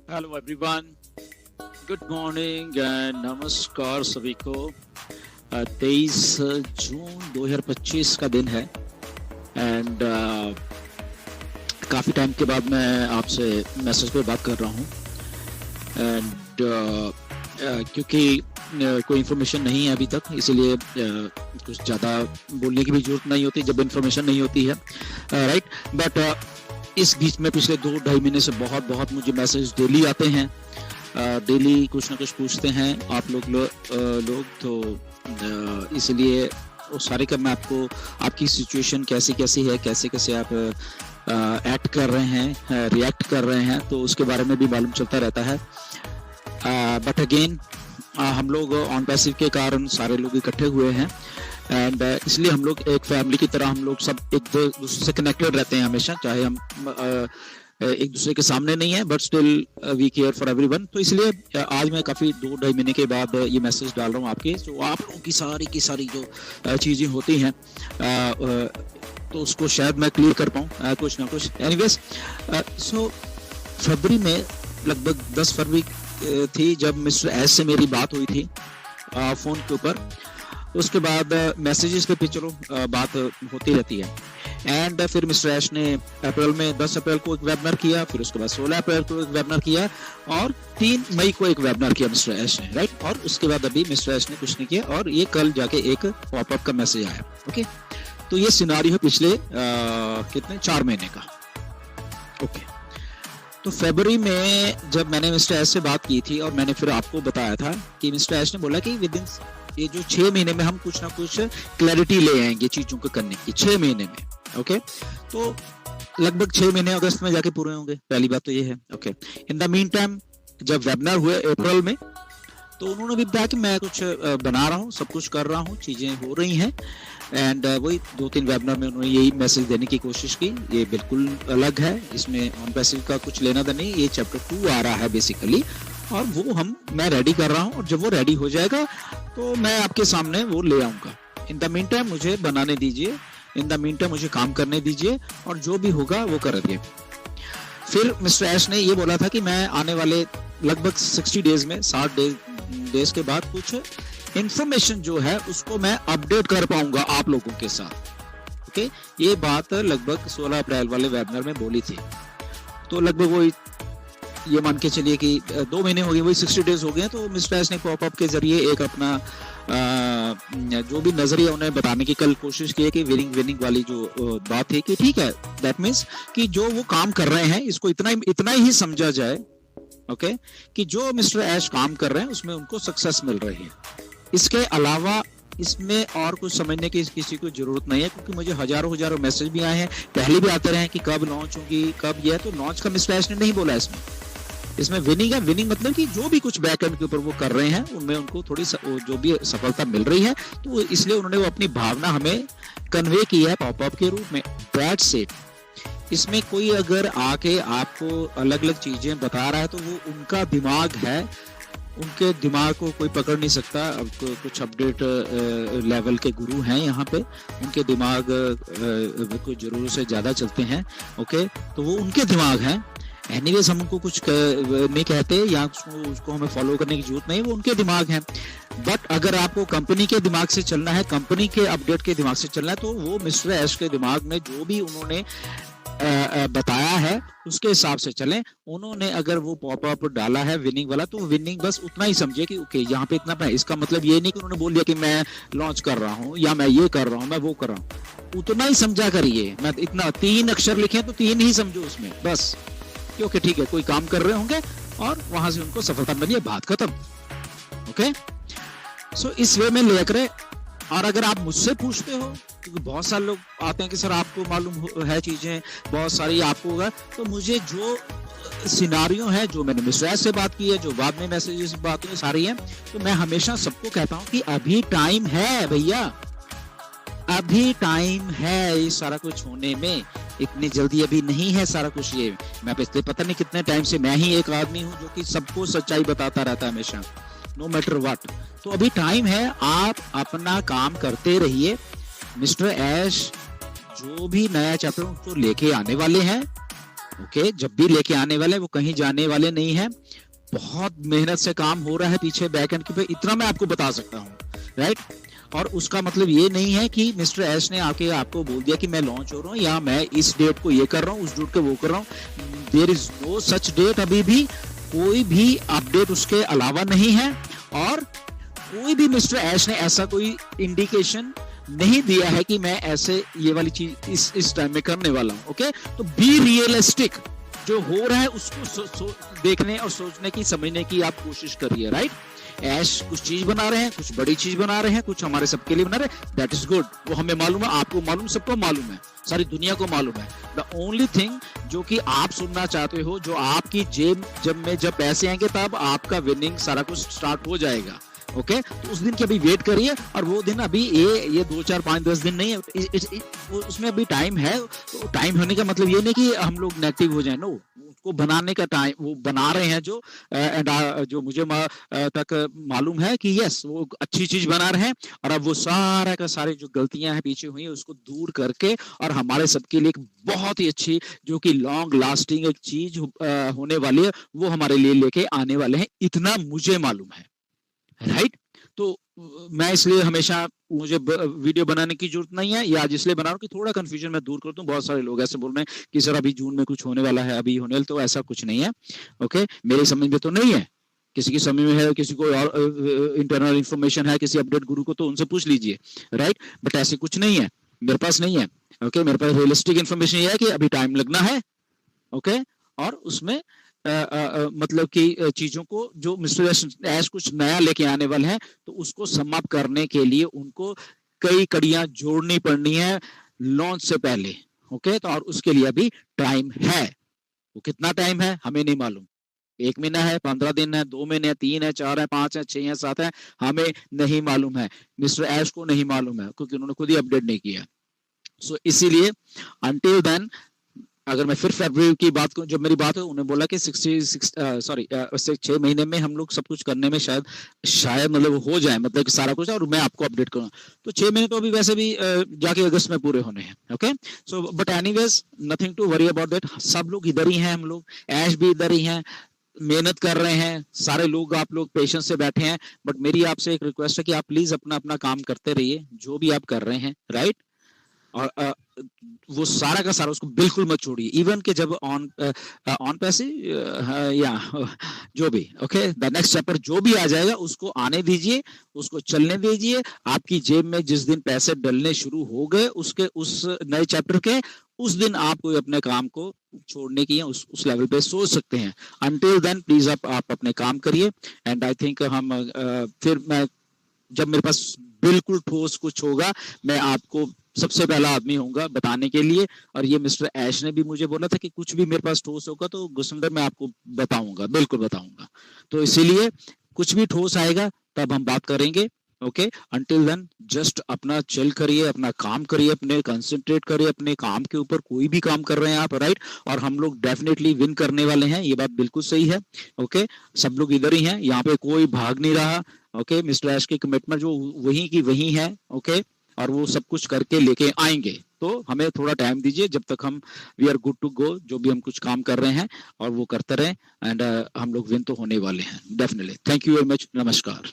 Hello everyone, good morning and नमस्कार सभी को। 23 जून 2025 का दिन है एंड काफ़ी टाइम के बाद मैं आपसे मैसेज पे बात कर रहा हूँ एंड क्योंकि कोई इन्फॉर्मेशन नहीं है अभी तक, इसीलिए कुछ ज़्यादा बोलने की भी जरूरत नहीं होती जब इन्फॉर्मेशन नहीं होती है, राइट। बट इस बीच में पिछले 2-2.5 महीने से बहुत मुझे मैसेज डेली आते हैं, डेली कुछ ना कुछ पूछते हैं आप लोग तो इसलिए वो सारे का मैं आपको आपकी सिचुएशन कैसी है, कैसे आप एक्ट कर रहे हैं, रिएक्ट कर रहे हैं, तो उसके बारे में भी मालूम चलता रहता है। बट अगेन हम लोग ऑन पैसिव के कारण सारे लोग इकट्ठे हुए हैं एंड इसलिए हम लोग एक फैमिली की तरह हम लोग सब एक दूसरे से कनेक्टेड रहते हैं हमेशा, चाहे हम एक दूसरे के सामने नहीं है but still we care for everyone. तो इसलिए आज मैं काफ़ी 2-2.5 महीने के बाद ये मैसेज डाल रहा हूँ आपके, तो आप लोगों की सारी जो चीज़ें होती हैं तो उसको शायद मैं क्लियर कर पाऊँ कुछ ना कुछ। एनीवेज, सो फरवरी में लगभग 10 फरवरी थी जब मिस्टर एस से मेरी बात हुई थी फ़ोन के ऊपर। उसके बाद मैसेजेस पे चलो बात होती रहती है एंड फिर मिस्टर एश ने अप्रैल में 10 अप्रैल को एक वेबिनार किया, फिर उसके बाद 16 अप्रैल को एक वेबिनार किया और 3 मई को एक वेबिनार किया मिस्टर एश ने, राइट। और उसके बाद अभी मिस्टर एश ने कुछ नहीं किया और ये कल जाके एक पॉपअप का मैसेज आया। ओके, तो ये सिनारियो है पिछले कितने 4 महीने का। ओके, तो फरवरी में जब मैंने मिस्टर एश से बात की थी और मैंने फिर आपको बताया था कि मिस्टर एश ने बोला कि विद इन ये जो 6 महीने में हम कुछ ना कुछ क्लैरिटी ले आएंगे चीजों को करने की, 6 महीने में। ओके, तो लगभग 6 महीने अगस्त में जाके पूरे होंगे, पहली बात तो ये है। Okay, in the mean time जब वेबिनार हुए अप्रैल में तो उन्होंने भी बताया कि मैं कुछ बना रहा हूँ, सब कुछ कर रहा हूँ, चीजें हो रही हैं एंड वही 2-3 वेबिनार में उन्होंने यही मैसेज देने की कोशिश की। ये बिल्कुल अलग है, इसमें ऑन पैसिव का कुछ लेना देना नहीं, ये चैप्टर 2 आ रहा है बेसिकली और वो मैं रेडी कर रहा हूँ और जब वो रेडी हो जाएगा तो मैं आपके सामने वो ले आऊंगा। इन द मीन टाइम मुझे बनाने दीजिए, इन द मीन टाइम मुझे काम करने दीजिए और जो भी होगा वो कर दिए। फिर मिस्टर एश ने ये बोला था कि मैं आने वाले लगभग 60 डेज में 60 डेज के बाद कुछ इंफॉर्मेशन जो है उसको मैं अपडेट कर पाऊंगा आप लोगों के साथ। ओके, ये बात लगभग 16 अप्रैल वाले वेबिनार में बोली थी। तो लगभग वही ये मान के चलिए कि 2 महीने हो गए, वही 60 डेज हो गए। तो मिस्टर एस ने पॉपअप के जरिए एक अपना जो भी नजरिया उन्हें बताने की कल कोशिश की है कि विनिंग वाली जो बात है कि ठीक है, दैट मीन्स कि जो वो काम कर रहे हैं इसको इतना ही समझा जाए, ओके, कि जो मिस्टर एश काम कर रहे हैं उसमें उनको सक्सेस मिल रही है। इसके अलावा इसमें और कुछ समझने की किसी को जरूरत नहीं है, क्योंकि मुझे हजारों मैसेज भी आए हैं, पहले भी आते रहे हैं कि कब लॉन्च होगी, कब यह। तो लॉन्च का मिस्टर एश ने नहीं बोला इसमें विनिंग है। विनिंग मतलब कि जो भी कुछ बैकएंड के ऊपर वो कर रहे हैं उनमें उनको थोड़ी जो भी सफलता मिल रही है, तो इसलिए उन्होंने वो अपनी भावना हमें कन्वे की है पॉपअप के रूप में। That's it. इसमें कोई अगर आके आपको अलग अलग चीजें बता रहा है तो वो उनका दिमाग है, उनके दिमाग को कोई पकड़ नहीं सकता। अब कुछ अपडेट लेवल के गुरु हैं यहाँ पे, उनके दिमाग कुछ जरूरत से ज्यादा चलते हैं। ओके, तो वो उनके दिमाग हैं। एनीवेज हम उनको कुछ नहीं कहते या उसको हमें फॉलो करने की जरूरत नहीं, वो उनके दिमाग हैं। बट अगर आपको कंपनी के दिमाग से चलना है, कंपनी के अपडेट के दिमाग से चलना है, तो वो मिस्टर एश के दिमाग में जो भी उन्होंने बताया है उसके हिसाब से चलें। उन्होंने अगर वो पॉपअप डाला है विनिंग वाला, तो विनिंग बस उतना ही समझे कि ओके यहाँ पे इतना। इसका मतलब ये नहीं कि उन्होंने बोल दिया कि मैं लॉन्च कर रहा हूँ या मैं ये कर रहा हूँ, मैं वो कर रहा हूँ। उतना ही समझा करिए। मैं इतना 3 अक्षर लिखे तो 3 ही समझो उसमें बस, क्योंकि ठीक है कोई काम कर रहे होंगे और वहां से उनको सफलता मिली है, बात खत्म। ओके, सो इस वे में लेकर। और अगर आप मुझसे पूछते हो, क्योंकि बहुत सारे लोग आते हैं कि सर आपको मालूम है चीजें बहुत सारी आपको होगा, तो मुझे जो सिनारियो है, जो मैंने मिस्टर एस से बात की है, जो बाद में मैसेजेस बात हुई सारी है, तो मैं हमेशा सबको कहता हूं कि अभी टाइम है भैया, अभी टाइम है ये सारा कुछ होने में। इतनी जल्दी अभी नहीं है सारा कुछ। ये मैं पिछले पता नहीं कितने टाइम से मैं ही एक आदमी हूं जो कि सबको सच्चाई बताता रहता है हमेशा, नो मैटर व्हाट। तो अभी टाइम है, आप अपना काम करते रहिए। मिस्टर एश जो भी नया चैप्टर उसको लेके आने वाले हैं, ओके, जब भी लेके आने वाले वो कहीं जाने वाले नहीं है, बहुत मेहनत से काम हो रहा है पीछे बैक एंड पे, इतना मैं आपको बता सकता हूँ, राइट। और उसका मतलब ये नहीं है कि मिस्टर एश ने आपको बोल दिया कि मैं लॉन्च हो रहा हूँ या मैं इस डेट को ये कर रहा हूँ, उस डेट को वो कर रहा हूँ। There is no such date, अभी भी कोई भी अपडेट उसके अलावा नहीं है, और कोई भी मिस्टर एश ने ऐसा कोई इंडिकेशन नहीं दिया है कि मैं ऐसे ये वाली चीज इस टाइम में करने वाला हूँ। ओके, तो बी रियलिस्टिक, जो हो रहा है उसको देखने और सोचने की, समझने की आप कोशिश करिए, राइट। ऐश कुछ चीज बना रहे हैं, कुछ बड़ी चीज बना रहे हैं, कुछ हमारे सबके लिए बना रहे हैं, दैट इज गुड। वो हमें मालूम है, आपको मालूम, सबको मालूम है, सारी दुनिया को मालूम है। द ओनली थिंग जो कि आप सुनना चाहते हो, जो आपकी जेब जब पैसे आएंगे तब आपका विनिंग सारा कुछ स्टार्ट हो जाएगा। ओके, तो उस दिन की अभी वेट करिए, और वो दिन अभी ये 2 4 5 10 दिन नहीं है, उसमें अभी टाइम है। तो टाइम होने का मतलब ये नहीं कि हम लोग नेगेटिव हो जाए, नो, उसको बनाने का टाइम वो बना रहे हैं, जो मुझे तक मालूम है कि यस वो अच्छी चीज बना रहे हैं, और अब वो सारा का सारी जो गलतियां हैं पीछे हुई है उसको दूर करके और हमारे सबके लिए एक बहुत ही अच्छी, जो कि लॉन्ग लास्टिंग एक चीज होने वाली है, वो हमारे लिए लेके आने वाले हैं, इतना मुझे मालूम है, राइट। तो मैं इसलिए हमेशा, मुझे वीडियो बनाने की जरूरत नहीं है, या इसलिए बना रहा हूँ कि थोड़ा कंफ्यूजन मैं दूर कर दूं। बहुत सारे लोग ऐसे बोल रहे हैं कि सर अभी जून में कुछ होने वाला है, अभी होने वाला, तो ऐसा कुछ नहीं है। ओके, मेरे समझ में तो नहीं है, किसी की समझ में है, किसी को और इंटरनल इंफॉर्मेशन है, किसी अपडेट गुरु को तो उनसे पूछ लीजिए, राइट। बट ऐसे कुछ नहीं है, मेरे पास नहीं है। ओके, मेरे पास रियलिस्टिक इंफॉर्मेशन ये है कि अभी टाइम लगना है। ओके, और उसमें मतलब कि चीजों को, जो मिस्टर ऐश कुछ नया लेके आने वाले हैं, तो उसको समाप्त करने के लिए उनको कई कड़ियां जोड़नी पड़नी है लॉन्च से पहले। ओके, तो और उसके लिए अभी टाइम है। वो कितना टाइम है हमें नहीं मालूम, 1 महीना है, 15 दिन है, 2 महीने है, 3 है, 4 है, 5 है, 6 है, 7 है, हमें नहीं मालूम है, मिस्टर ऐश को नहीं मालूम है, क्योंकि उन्होंने खुद ही अपडेट नहीं किया। सो इसीलिए अंटिल देन, अगर मैं फिर फरवरी की बात करूं, जब मेरी बात है, उन्हें बोला कि 6 महीने में हम लोग सब कुछ करने में शायद मतलब हो जाए, मतलब कि सारा कुछ, और मैं आपको अपडेट करूं। तो 6 महीने तो अभी वैसे भी जाके अगस्त में पूरे होने हैं। Okay, so but anyways nothing to worry about that. सब लोग इधर ही हैं, हम लोग ऐश भी इधर ही हैं, मेहनत कर रहे हैं सारे लोग, आप लोग पेशेंस से बैठे हैं। बट मेरी आपसे एक रिक्वेस्ट है कि आप प्लीज अपना अपना काम करते रहिए, जो भी आप कर रहे हैं, राइट। और वो सारा का सारा उसको बिल्कुल मत छोड़िए, इवन के जब ऑन पैसे या जो भी, ओके, द नेक्स्ट चैप्टर जो भी आ जाएगा उसको आने दीजिए, उसको चलने दीजिए। आपकी जेब में जिस दिन पैसे डलने शुरू हो गए उसके उस नए चैप्टर के, उस दिन आप कोई अपने काम को छोड़ने की या उस लेवल पे सोच सकते हैं। अनटिल देन प्लीज आप अपने काम करिए। एंड आई थिंक हम फिर मैं, जब मेरे पास बिल्कुल ठोस कुछ होगा, मैं आपको सबसे पहला आदमी होऊंगा बताने के लिए। और ये मिस्टर ऐश ने भी मुझे बोला था कि कुछ भी मेरे पास ठोस होगा तो गुरसिंदर मैं आपको बताऊंगा, बिल्कुल बताऊंगा। तो इसीलिए कुछ भी ठोस आएगा तब हम बात करेंगे। ओके, अंटिल देन जस्ट अपना चिल करिए, अपना काम करिए, अपने कंसंट्रेट करिए अपने काम के ऊपर, कोई भी काम कर रहे हैं आप, राइट। और हम लोग डेफिनेटली विन करने वाले हैं, ये बात बिल्कुल सही है। ओके, सब लोग इधर ही हैं, यहाँ पे कोई भाग नहीं रहा। ओके, मिस्टर ऐश की कमिटमेंट जो वही की वही है। ओके, और वो सब कुछ करके लेके आएंगे, तो हमें थोड़ा टाइम दीजिए, जब तक हम we are good to go, जो भी हम कुछ काम कर रहे हैं और वो करते रहें। एंड हम लोग विन तो होने वाले हैं definitely. Thank you very much, नमस्कार।